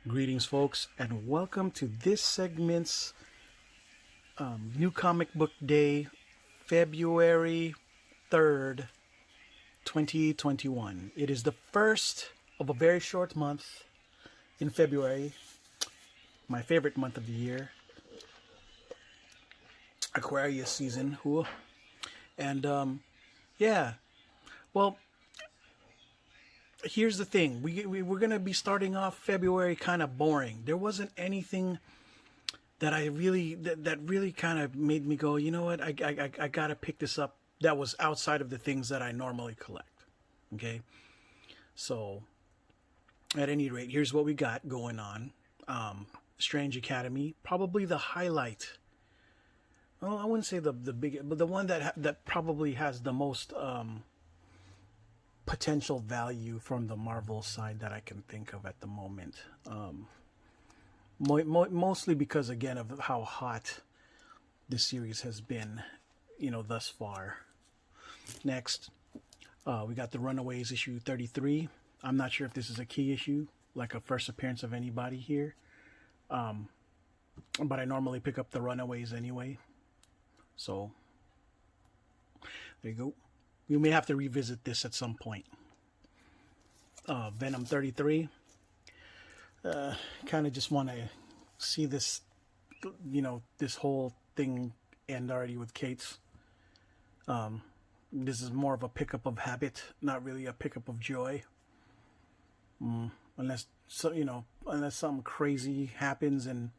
Greetings, folks, and welcome to this segment's New Comic Book Day, February 3rd, 2021. It is the first of a very short month in February, my favorite month of the year, Aquarius season. Ooh. And yeah, well, here's the thing. We're going to be starting off February kind of boring. There wasn't anything that really kind of made me go, you know what, I gotta pick this up. That was outside of the things that I normally collect. Okay, so at any rate, here's what we got going on. Strange Academy, probably the highlight. Well, I wouldn't say the big, but the one that probably has the most potential value from the Marvel side that I can think of at the moment. Mostly because again of how hot this series has been, thus far. Next, we got the Runaways issue 33. I'm not sure if this is a key issue, like a first appearance of anybody here, but I normally pick up the Runaways anyway. So there you go. We may have to revisit this at some point. Venom 33. Kind of just want to see this, this whole thing end already with Kate's. This is more of a pickup of habit, not really a pickup of joy. Unless unless something crazy happens and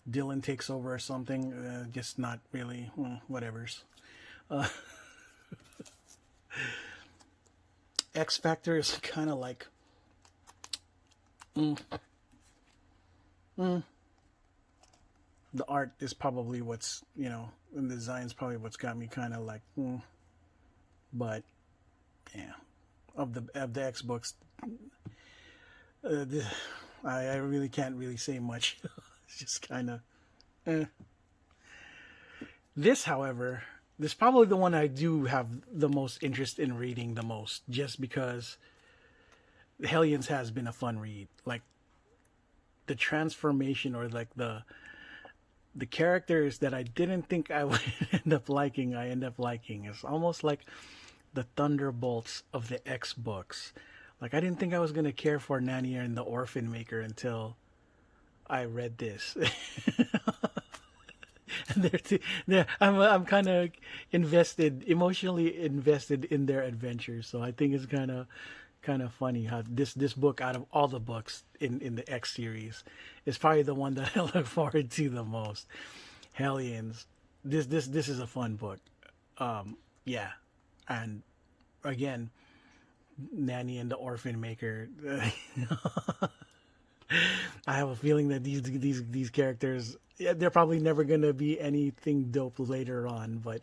Dylan takes over or something, just not really. Whatever's. X Factor is kind of like. The art is probably what's, and the design's probably what's got me kind of like, but yeah, of the X books, I really can't really say much. It's just kind of. This, however, this is probably the one I do have the most interest in reading the most, just because Hellions has been a fun read. Like the transformation, or like the characters that I didn't think I would end up liking, I end up liking. It's almost like the Thunderbolts of the X books. Like I didn't think I was gonna care for Nanny and the Orphan Maker until I read this. And I'm kind of emotionally invested in their adventures. So I think it's kind of funny how this book, out of all the books in the X series, is probably the one that I look forward to the most. Hellions. This is a fun book. Yeah, and again, Nanny and the Orphan Maker. I have a feeling that these characters, yeah, they're probably never gonna be anything dope later on, but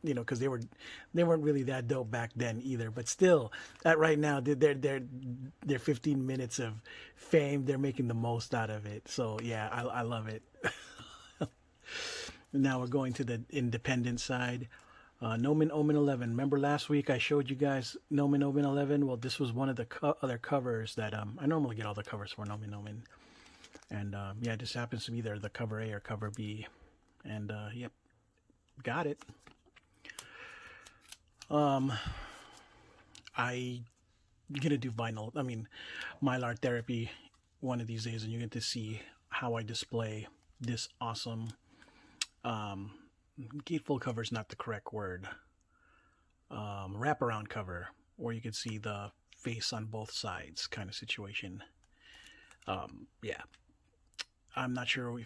because they weren't really that dope back then either. But still, at right now, they're 15 minutes of fame. They're making the most out of it. So yeah, I love it. Now we're going to the independent side. Nomen Omen 11. Remember last week I showed you guys Nomen Omen 11? Well, this was one of the other covers that I normally get all the covers for Nomen Omen. And yeah, this happens to be either the cover A or cover B. And yep, got it. I gonna do vinyl. I mean, mylar therapy one of these days, and you get to see how I display this awesome. Gatefold cover is not the correct word. Wraparound cover, where you can see the face on both sides, kind of situation. Yeah, I'm not sure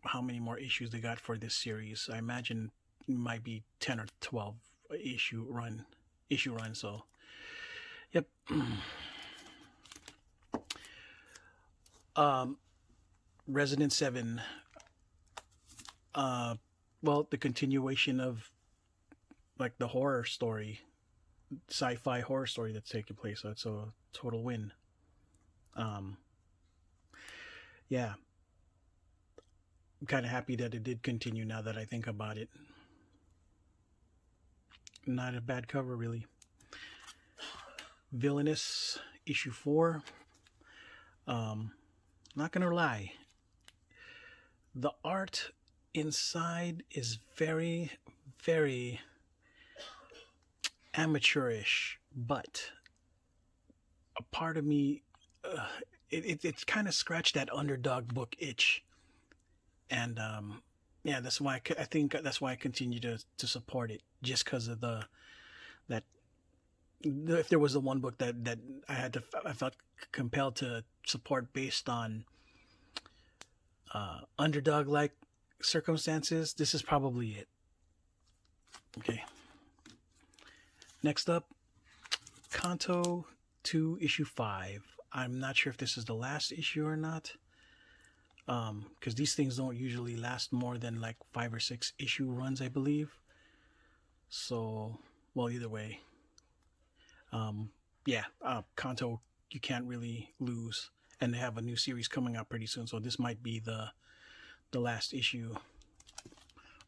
how many more issues they got for this series. I imagine it might be 10 or 12 issue run. So, yep. Resident 7. Well, the continuation of like the horror story, sci-fi horror story that's taking place. So it's a total win. Um, yeah, I'm kind of happy that it did continue. Now that I think about it, not a bad cover really. Villainous issue 4. Not gonna lie, the art inside is very, very amateurish, but a part of me, uh, it's kind of scratched that underdog book itch, and yeah, that's why I think that's why I continue to support it, just because of the that if there was the one book that I felt compelled to support based on underdog like circumstances, this is probably it. Okay. Next up, Kanto 2 issue 5. I'm not sure if this is the last issue or not. Because these things don't usually last more than like 5 or 6 issue runs, I believe. So, well, either way, yeah, Kanto, you can't really lose, and they have a new series coming out pretty soon. So this might be the last issue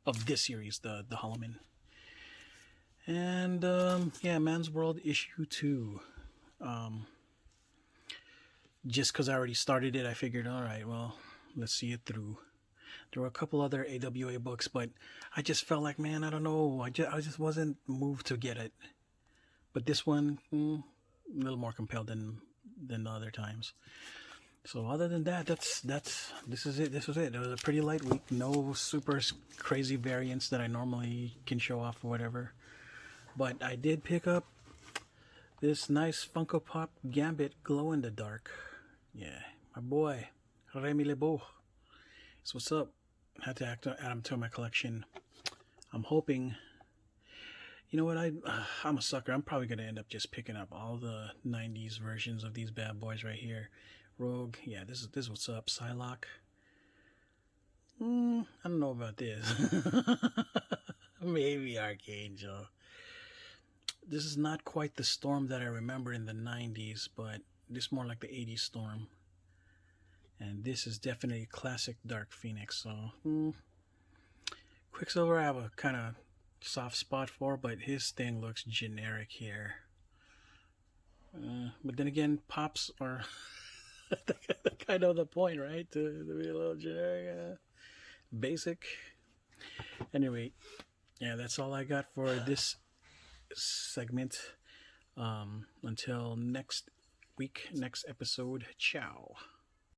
of this series, the Holloman. And yeah, Man's World issue 2. Just because I already started it, I figured, all right, well, let's see it through. There were a couple other AWA books, but I just felt like, man, I don't know, I just wasn't moved to get it. But this one, a little more compelled than the other times. So other than that, this is it. This was it. It was a pretty light week. No super crazy variants that I normally can show off or whatever. But I did pick up this nice Funko Pop Gambit glow in the dark. Yeah, my boy Remy LeBeau. So what's up? Had to add him to my collection. I'm hoping. You know what? I'm a sucker. I'm probably gonna end up just picking up all the '90s versions of these bad boys right here. Rogue. Yeah, this is what's up. Psylocke. I don't know about this. Maybe Archangel. This is not quite the Storm that I remember in the '90s, but this is more like the '80s Storm. And this is definitely classic Dark Phoenix. So, Quicksilver, I have a kind of soft spot for, but his thing looks generic here. But then again, pops are kind of the point, right? To be a little generic, basic. Anyway, yeah, that's all I got for this segment. Until next week, next episode. Ciao.